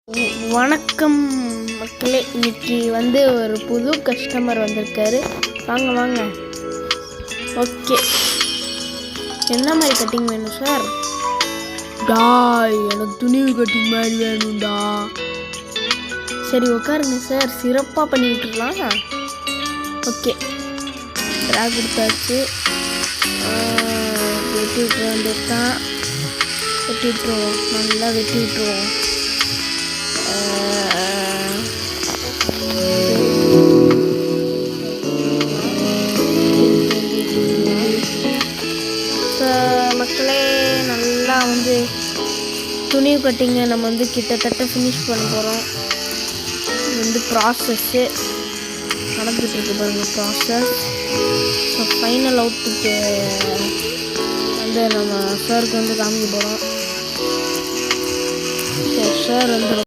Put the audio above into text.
வணக்கம் மக்களே, இன்னைக்கு ஒரு புது கஸ்டமர் வந்திருக்காரு. வாங்க வாங்க. ஓகே, என்ன மாதிரி கட்டிங் வேணும் சார்? எனக்கு துணி கட்டிங் மாதிரி வேணும்டா. சரி உட்காருங்க சார், சிறப்பாக பண்ணி விட்டுருலாம். ஓகே, ட்ரா கொடுத்தாச்சு. வெட்டி விட்டுற வேண்டியதுதான். வெட்டி விட்டுருவோம், நல்லா வெட்டி விட்டுருவோம். மக்களே, நல்லா துணி கட்டிங்க நம்ம கிட்டத்தட்ட ஃபினிஷ் பண்ண போகிறோம். இது ப்ராசஸ்ஸு நடந்துகிட்ருக்கு பாருங்க, ப்ராசஸ். ஸோ ஃபைனல் அவுட்புட்டு நம்ம சாருக்கு காமிக்க போகிறோம். So sir